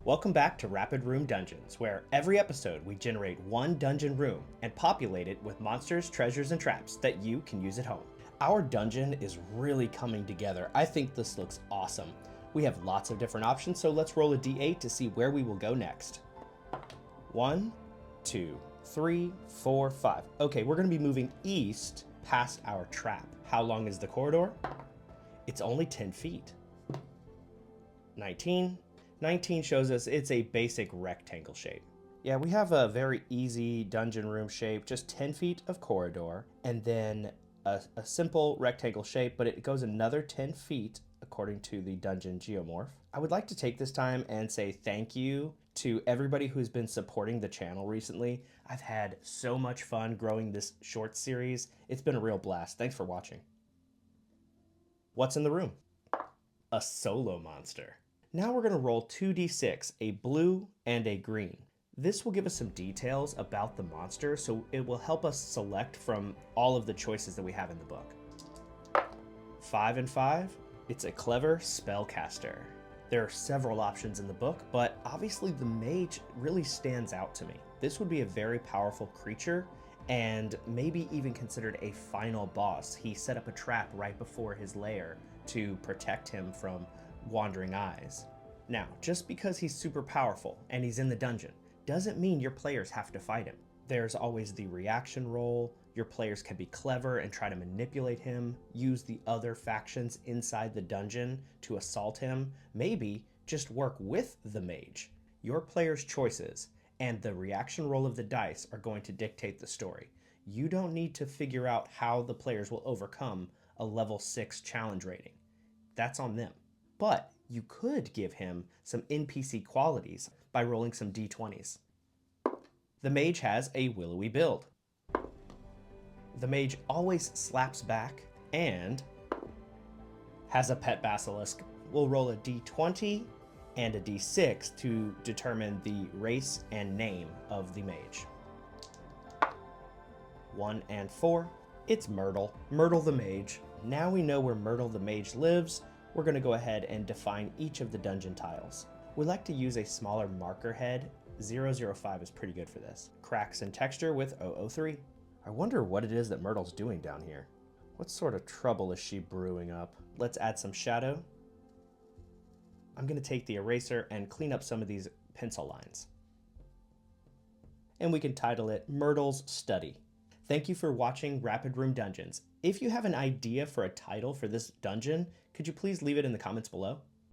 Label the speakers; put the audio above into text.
Speaker 1: Welcome back to Rapid Room Dungeons, where every episode we generate one dungeon room and populate it with monsters, treasures, and traps that you can use at home. Our dungeon is really coming together. I think this looks awesome. We have lots of different options, so let's roll a d8 to see where we will go next. 1, 2, 3, 4, 5. Okay, we're going to be moving east past our trap. How long is the corridor? It's only 10 feet. 19. 19 shows us it's a basic rectangle shape. Yeah, we have a very easy dungeon room shape, just 10 feet of corridor, and then a simple rectangle shape, but it goes another 10 feet according to the dungeon geomorph. I would like to take this time and say thank you to everybody who's been supporting the channel recently. I've had so much fun growing this short series. It's been a real blast. Thanks for watching. What's in the room? A solo monster. Now we're going to roll 2d6, a blue and a green. This will give us some details about the monster, so it will help us select from all of the choices that we have in the book. 5 and 5, it's a clever spellcaster. There are several options in the book, but obviously the mage really stands out to me. This would be a very powerful creature and maybe even considered a final boss. He set up a trap right before his lair to protect him from wandering eyes. Now, just because he's super powerful and he's in the dungeon doesn't mean your players have to fight him. There's always the reaction roll. Your players can be clever and try to manipulate him, use the other factions inside the dungeon to assault him, maybe just work with the mage. Your players' choices and the reaction roll of the dice are going to dictate the story. You don't need to figure out how the players will overcome a level 6 challenge rating. That's on them. But you could give him some NPC qualities by rolling some d20s. The mage has a willowy build. The mage always slaps back and has a pet basilisk. We'll roll a d20 and a d6 to determine the race and name of the mage. 1 and 4, it's Myrtle. Myrtle the Mage. Now we know where Myrtle the Mage lives. We're going to go ahead and define each of the dungeon tiles. We like to use a smaller marker head. 005 is pretty good for this. Cracks in texture with 003. I wonder what it is that Myrtle's doing down here. What sort of trouble is she brewing up? Let's add some shadow. I'm going to take the eraser and clean up some of these pencil lines. And we can title it Myrtle's Study. Thank you for watching Rapid Room Dungeons. If you have an idea for a title for this dungeon, could you please leave it in the comments below?